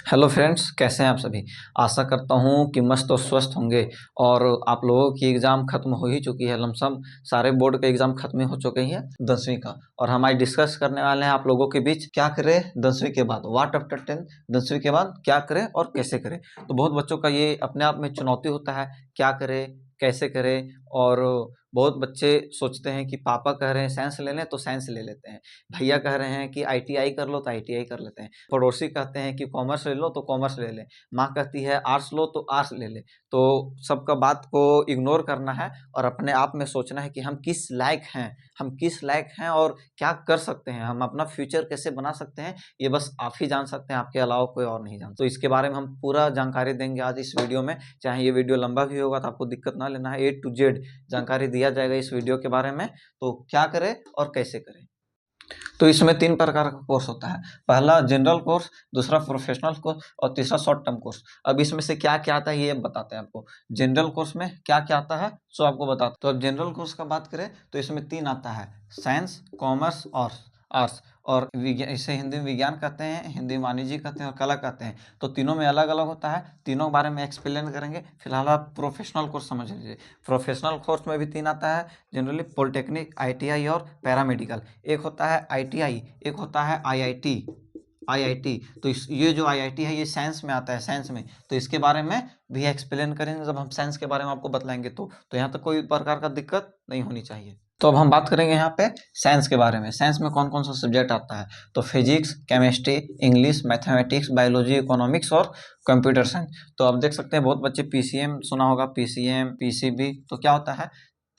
Hello friends, कैसे हैं आप सभी। आशा करता हूँ कि मस्त और स्वस्थ होंगे। और आप लोगों की एग्ज़ाम खत्म हो ही चुकी है। लमसम सारे बोर्ड के एग्ज़ाम खत्म हो चुके हैं 10वीं का। और हम आज डिस्कस करने वाले हैं आप लोगों के बीच क्या करें 10वीं के बाद, व्हाट आफ्टर 10th, 10वीं के बाद क्या करें और कैसे करें। तो बहुत बच्चों का ये अपने आप में चुनौती होता है, क्या करें कैसे करें। और बहुत बच्चे सोचते हैं कि पापा कह रहे हैं साइंस ले लें तो साइंस ले लेते हैं, भैया कह रहे हैं कि आईटीआई कर लो तो आईटीआई कर लेते हैं, पड़ोसी कहते हैं कि कॉमर्स ले लो तो कॉमर्स ले लें, माँ कहती है आर्ट्स लो तो आर्ट्स ले लें। तो सबका बात को इग्नोर करना है और अपने आप में सोचना है कि हम किस लायक हैं, हम किस लायक हैं और क्या कर सकते हैं, हम अपना फ्यूचर कैसे बना सकते हैं, ये बस आप ही जान सकते हैं, आपके अलावा कोई और नहीं जानता। तो इसके बारे में हम पूरा जानकारी देंगे आज इस वीडियो में। चाहे ये वीडियो लंबा भी होगा तो आपको दिक्कत ना लेना है, A to Z जानकारी दिया जाएगा इस वीडियो के बारे में। तो क्या करें और कैसे करें। तो इसमें 3 प्रकार का कोर्स होता है। पहला जनरल कोर्स, दूसरा प्रोफेशनल कोर्स और तीसरा शॉर्ट टर्म कोर्स। अब इसमें से क्या-क्या आता है ये बताते हैं आपको। जनरल कोर्स में क्या-क्या आता है सो आपको बताते हैं। तो अब जनरल कोर्स का बात करें तो इसमें 3 आता है, साइंस, कॉमर्स और आर्ट्स। और इसे हिंदी में विज्ञान कहते हैं, हिंदी में वाणिज्य कहते हैं और कला कहते हैं। तो तीनों में अलग-अलग होता है, तीनों के बारे में एक्सप्लेन करेंगे। फिलहाल आप प्रोफेशनल कोर्स समझ लीजिए। प्रोफेशनल कोर्स में भी 3 आता है जनरली, पॉलिटेक्निक, आईटीआई और पैरामेडिकल। एक होता है आईटीआई, एक होता है आईआईटी। आईआईटी तो ये जो आईआईटी है ये साइंस में आता है, साइंस में। तो इसके बारे में भी एक्सप्लेन करेंगे जब हम साइंस के बारे में आपको बतलाएंगे। तो यहाँ तक कोई प्रकार का दिक्कत नहीं होनी चाहिए। तो अब हम बात करेंगे यहाँ पे साइंस के बारे में। साइंस में कौन कौन सा सब्जेक्ट आता है, तो physics, chemistry, English, mathematics, biology, economics और कंप्यूटर साइंस। तो आप देख सकते हैं बहुत बच्चे पीसीएम सुना होगा, पीसीएम, पीसीबी। तो क्या होता है,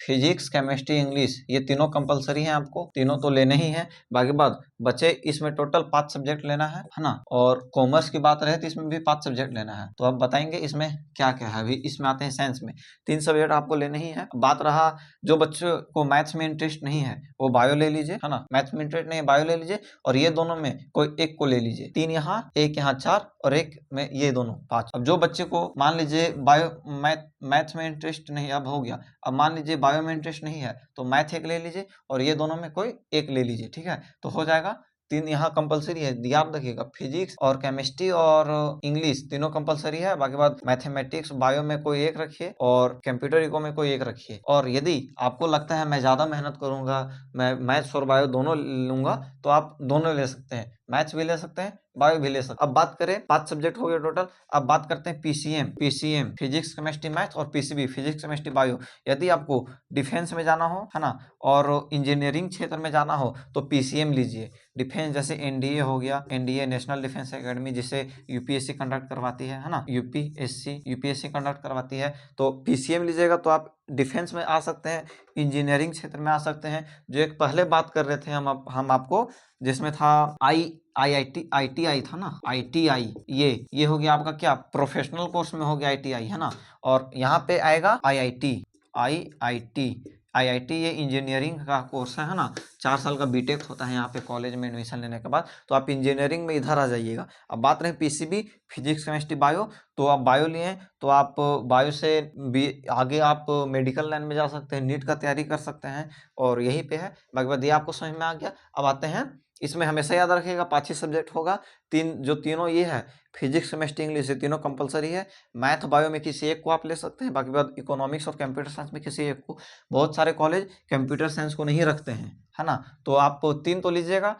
फिजिक्स, केमिस्ट्री, इंग्लिश, ये तीनों कंपलसरी हैं, आपको तीनों तो लेने ही हैं। बाकी बात बचे इसमें टोटल 5 सब्जेक्ट लेना है ना। और कॉमर्स की बात रहे तो इसमें भी 5 सब्जेक्ट लेना है। तो अब बताएंगे इसमें क्या क्या है। अभी इसमें आते हैं साइंस में 3 सब्जेक्ट आपको लेने ही है। बात रहा जो बच्चों को मैथ्स में इंटरेस्ट नहीं है वो बायो ले लीजिए, है ना। मैथ्स में इंटरेस्ट नहीं है बायो ले लीजिए, और ये दोनों में कोई एक को ले लीजिए। 3 यहाँ, एक यहाँ, 4 और एक में ये दोनों 5। अब जो बच्चे को मान लीजिए बायो मैथ में इंटरेस्ट नहीं, अब हो गया। अब मान लीजिए बायो में इंटरेस्ट नहीं है तो मैथ एक ले लीजिए और ये दोनों में कोई एक ले लीजिए, ठीक है। तो हो जाएगा 3 यहाँ कंपलसरी है, याद रखिएगा। फिजिक्स और केमिस्ट्री और इंग्लिश तीनों कंपलसरी है। बाकी बात मैथमेटिक्स, बायो में कोई एक रखिए और कंप्यूटर इको में कोई एक रखिए। और यदि आपको लगता है मैं ज़्यादा मेहनत करूंगा, मैं मैथ्स और बायो दोनों लूंगा, तो आप दोनों ले सकते हैं, मैथ्स भी ले सकते हैं, बायो भी ले सकते हैं। अब बात करें 5 सब्जेक्ट हो गए टोटल। अब बात करते हैं पीसीएम फिजिक्स केमिस्ट्री मैथ, और पीसीबी फिजिक्स केमिस्ट्री बायो। यदि आपको डिफेंस में जाना हो, है ना, और इंजीनियरिंग क्षेत्र में जाना हो तो पीसीएम लीजिए। डिफेंस जैसे एनडीए हो गया, एनडीए नेशनल डिफेंस एकेडमी, जिसे यूपीएससी कंडक्ट करवाती है ना, यूपीएससी कंडक्ट करवाती है। तो पीसीएम लीजिएगा तो आप डिफेंस में आ सकते हैं, इंजीनियरिंग क्षेत्र में आ सकते हैं। जो एक पहले बात कर रहे थे हम आपको, जिसमें था आईटीआई था ना, आईटीआई, ये हो गया आपका क्या, प्रोफेशनल कोर्स में हो गया आईटीआई, है ना। और यहाँ पे आएगा आईआईटी। आईआईटी ये इंजीनियरिंग का कोर्स है ना। 4 साल का बीटेक होता है यहाँ पे कॉलेज में एडमिशन लेने के बाद। तो आप इंजीनियरिंग में इधर आ जाइएगा। अब बात रहे पीसीबी फिजिक्स केमिस्ट्री बायो, तो आप बायो लिए तो आप बायो से भी आगे आप मेडिकल लाइन में जा सकते हैं, नीट का तैयारी कर सकते हैं। और यही पे है। बाकी बात ये आपको समझ में आ गया। अब आते हैं, इसमें हमेशा याद रखिएगा 5 ही सब्जेक्ट होगा। जो तीनों ये है, फिजिक्स केमिस्ट्री इंग्लिश, ये तीनों कंपलसरी है। मैथ बायो में किसी एक को आप ले सकते हैं, बाकी बात इकोनॉमिक्स और कंप्यूटर साइंस में किसी एक को। बहुत सारे कॉलेज कंप्यूटर साइंस को नहीं रखते हैं, है ना। तो आप 3 तो लीजिएगा,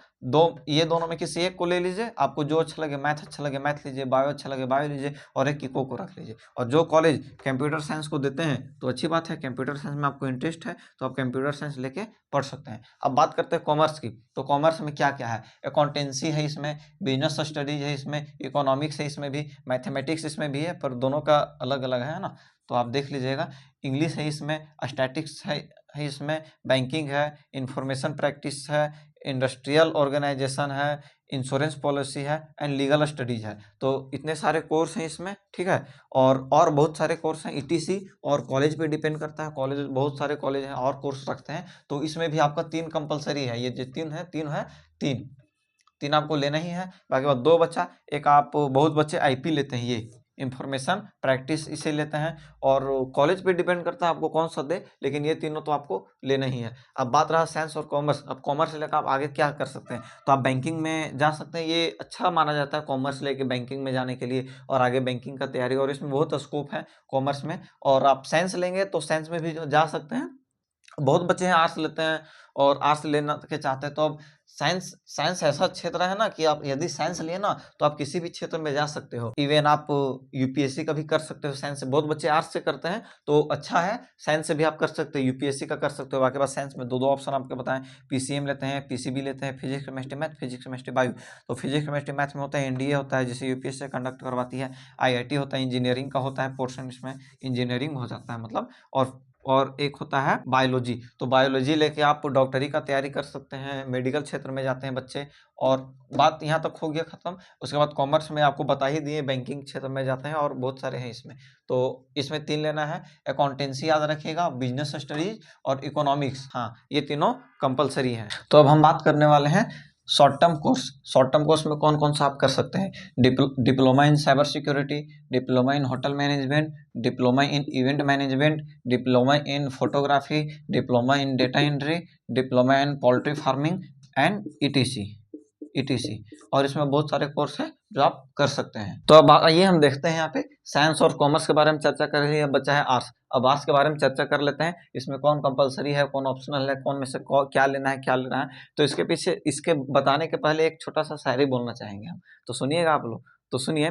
ये दोनों में किसी एक को ले लीजिए। आपको जो अच्छा लगे, मैथ अच्छा लगे मैथ लीजिए, बायो अच्छा लगे बायो लीजिए, और एक इको को रख लीजिए। और जो कॉलेज कंप्यूटर साइंस को देते हैं तो अच्छी बात है, कंप्यूटर साइंस में आपको इंटरेस्ट है तो आप कंप्यूटर साइंस लेके पढ़ सकते हैं। अब बात करते हैं कॉमर्स की। तो कॉमर्स में क्या क्या है, अकाउंटेंसी है इसमें, बिजनेस स्टडीज है इसमें, इकोनॉमिक्स है इसमें भी, मैथमेटिक्स इसमें भी है, पर दोनों का अलग अलग है ना। तो आप देख लीजिएगा। इंग्लिश है इसमें, स्टैटिक्स है इसमें, बैंकिंग है, इंफॉर्मेशन प्रैक्टिस है, इंडस्ट्रियल ऑर्गेनाइजेशन है, इंश्योरेंस पॉलिसी है एंड लीगल स्टडीज है। तो इतने सारे कोर्स हैं इसमें, ठीक है। और बहुत सारे कोर्स हैं ईटीसी, और कॉलेज पे डिपेंड करता है। कॉलेज बहुत सारे कॉलेज हैं और कोर्स रखते हैं। तो इसमें भी आपका 3 कंपलसरी है। ये जो 3 है, 3 आपको लेना ही है। बाकी बात 2 बचा, एक आप बहुत बच्चे आईपी लेते हैं, इंफॉर्मेशन, प्रैक्टिस इसे लेते हैं, और कॉलेज पे डिपेंड करता है आपको कौन सा दे, लेकिन ये तीनों तो आपको लेना ही है। अब बात रहा साइंस और कॉमर्स, अब कॉमर्स लेकर आप आगे क्या कर सकते हैं, तो आप बैंकिंग में जा सकते हैं। ये अच्छा माना जाता है कॉमर्स लेके बैंकिंग में जाने के लिए, और आगे बैंकिंग का तैयारी, और इसमें बहुत स्कोप है कॉमर्स में। और आप साइंस लेंगे तो साइंस में भी जा सकते हैं। बहुत बच्चे हैं आर्ट्स लेते हैं और आर्ट्स लेना के चाहते हैं, तो अब साइंस साइंस ऐसा क्षेत्र है ना कि आप यदि साइंस लिए ना तो आप किसी भी क्षेत्र में जा सकते हो। इवन आप यूपीएससी का भी कर सकते हो साइंस से। बहुत बच्चे आर्ट्स से करते हैं तो अच्छा है, साइंस से भी आप कर सकते हो, यूपीएससी का कर सकते हो। आपके पास साइंस में दो दो ऑप्शन आपको बताएं, पीसीएम लेते हैं, पीसीबी लेते हैं, physics chemistry math, physics chemistry bio. तो फिजिक्स केमिस्ट्री मैथ में होता है एनडीए होता है, जिसे यूपीएससी कंडक्ट करवाती है। आईआईटी होता है, इंजीनियरिंग का होता है पोर्शन, इसमें इंजीनियरिंग हो जाता है मतलब। और एक होता है बायोलॉजी, तो बायोलॉजी लेके आप डॉक्टरी का तैयारी कर सकते हैं, मेडिकल क्षेत्र में जाते हैं बच्चे। और बात यहाँ तक हो गया खत्म। उसके बाद कॉमर्स में आपको बता ही दिए, बैंकिंग क्षेत्र में जाते हैं और बहुत सारे हैं इसमें। तो इसमें 3 लेना है, अकाउंटेंसी याद रखिएगा, बिजनेस स्टडीज और इकोनॉमिक्स, हाँ ये तीनों कंपलसरी हैं। तो अब हम बात करने वाले हैं short term course. Short term course में कौन कौन सा आप कर सकते हैं, diploma in cyber security, diploma in hotel management, diploma in event management, diploma in photography, diploma in data entry, diploma in poultry farming and etc. और इसमें बहुत सारे कोर्स हैं जो आप कर सकते हैं। तो अब आइए हम देखते हैं यहाँ पे साइंस और कॉमर्स के बारे में चर्चा कर रही है, बच्चा है आर्ट्स। अब आर्ट्स के बारे में चर्चा कर लेते हैं, इसमें कौन कंपलसरी है, कौन ऑप्शनल है, कौन में से क्या लेना है क्या लेना है। तो इसके पीछे, इसके बताने के पहले एक छोटा सा शायरी बोलना चाहेंगे हम, तो सुनिएगा आप लोग। तो सुनिए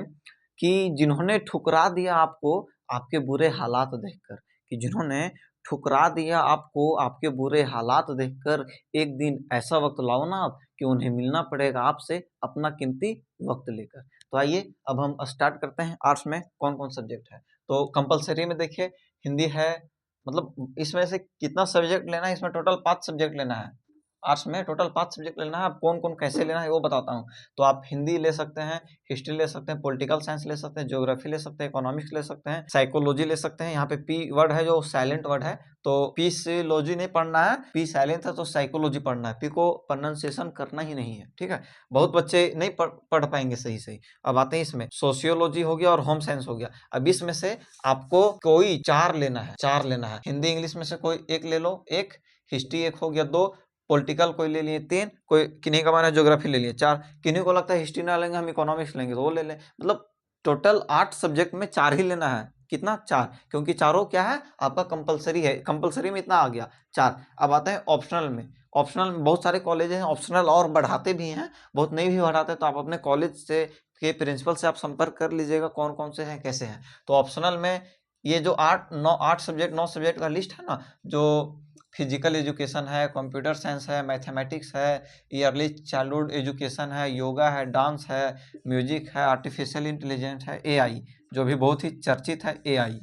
कि जिन्होंने ठुकरा दिया आपको आपके बुरे हालात देखकर, कि जिन्होंने ठुकरा दिया आपको आपके बुरे हालात देखकर, एक दिन ऐसा वक्त लाओ ना आप कि उन्हें मिलना पड़ेगा आपसे अपना कीमती वक्त लेकर। तो आइए अब हम स्टार्ट करते हैं। आर्ट्स में कौन कौन सब्जेक्ट है, तो कंपलसरी में देखिए हिंदी है, मतलब इसमें से कितना सब्जेक्ट लेना है, इसमें टोटल 5 सब्जेक्ट लेना है। आर्ट्स में टोटल 5 सब्जेक्ट लेना है। अब कौन कौन कैसे लेना है वो बताता हूँ। तो आप हिंदी ले सकते हैं, हिस्ट्री ले सकते हैं, पॉलिटिकल साइंस ले सकते हैं, ज्योग्राफी ले सकते हैं, इकोनॉमिक्स ले सकते हैं, साइकोलॉजी ले सकते हैं। यहाँ पे पी वर्ड है जो साइलेंट वर्ड है, तो पी से लॉजी नहीं पढ़ना है, पी साइलेंट है तो साइकोलॉजी पढ़ना है, पी को प्रोनाउंसिएशन करना ही नहीं है, ठीक है। बहुत बच्चे नहीं पढ़ पाएंगे सही सही। अब आते हैं इसमें, सोशियोलॉजी हो गया और होम साइंस हो गया। अब इसमें से आपको कोई 4 लेना है, 4 लेना है। हिंदी इंग्लिश में से कोई एक ले लो, एक हिस्ट्री एक हो गया, 2 पॉलिटिकल कोई ले लिए, 3 कोई, किन्हीं का माना ज्योग्राफी ले लिए, 4 किन्हीं को लगता है हिस्ट्री ना लेंगे हम इकोनॉमिक्स लेंगे तो वो ले लें। मतलब टोटल 8 सब्जेक्ट में 4 ही लेना है। कितना, 4, क्योंकि चारों क्या है आपका कंपलसरी है। कंपलसरी में इतना आ गया 4। अब आते हैं ऑप्शनल में। ऑप्शनल में बहुत सारे कॉलेज हैं ऑप्शनल और बढ़ाते भी हैं, बहुत नहीं भी बढ़ाते, तो आप अपने कॉलेज से के प्रिंसिपल से आप संपर्क कर लीजिएगा कौन कौन से हैं कैसे हैं। तो ऑप्शनल में ये जो 8 सब्जेक्ट 9 सब्जेक्ट का लिस्ट है ना, जो फिजिकल एजुकेशन है, कंप्यूटर साइंस है, मैथमेटिक्स है, ईयरली चाइल्डहुड एजुकेशन है, योगा है, डांस है, म्यूजिक है, आर्टिफिशियल इंटेलिजेंस है, एआई, जो भी बहुत ही चर्चित है। एआई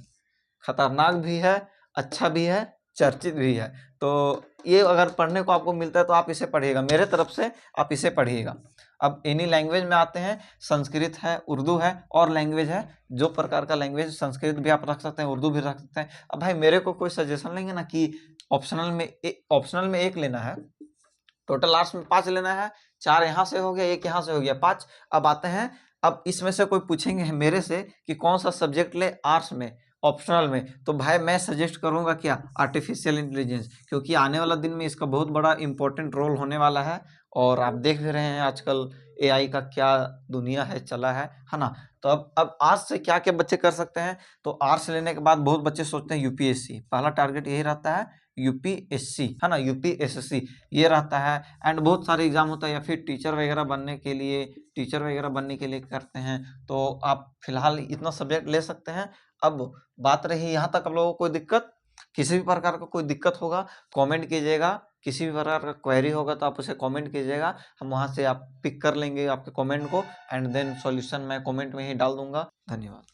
खतरनाक भी है, अच्छा भी है, चर्चित भी है। तो ये अगर पढ़ने को आपको मिलता है तो आप इसे पढ़िएगा, मेरे तरफ से आप इसे पढ़िएगा। अब एनी लैंग्वेज में आते हैं, संस्कृत है, उर्दू है, और लैंग्वेज है जो प्रकार का लैंग्वेज, संस्कृत भी आप रख सकते हैं, उर्दू भी रख सकते हैं। अब भाई मेरे को कोई सजेशन लेंगे ना कि ऑप्शनल में एक लेना है, टोटल आर्ट्स में 5 लेना है, 4 यहाँ से हो गया, एक यहाँ से हो गया, 5। अब आते हैं, अब इसमें से कोई पूछेंगे मेरे से कि कौन सा सब्जेक्ट ले आर्ट्स में ऑप्शनल में, तो भाई मैं सजेस्ट करूंगा क्या, आर्टिफिशियल इंटेलिजेंस, क्योंकि आने वाला दिन में इसका बहुत बड़ा इंपॉर्टेंट रोल होने वाला है। और आप देख भी रहे हैं आजकल एआई का क्या दुनिया है चला है ना। तो अब आर्ट्स से क्या क्या बच्चे कर सकते हैं, तो आर्ट्स लेने के बाद बहुत बच्चे सोचते हैं यूपीएससी, पहला टारगेट यही रहता है यूपीएससी, है ना, यूपीएससी ये रहता है। एंड बहुत सारे एग्जाम होता है, या फिर टीचर वगैरह बनने के लिए करते हैं। तो आप फिलहाल इतना सब्जेक्ट ले सकते हैं। अब बात रही यहाँ तक, आप लोगों को कोई दिक्कत, किसी भी प्रकार का कोई दिक्कत होगा कमेंट कीजिएगा, किसी भी प्रकार का क्वेरी होगा तो आप उसे कमेंट कीजिएगा, हम वहाँ से आप पिक कर लेंगे आपके कमेंट को, एंड देन सॉल्यूशन मैं कमेंट में ही डाल दूंगा। धन्यवाद।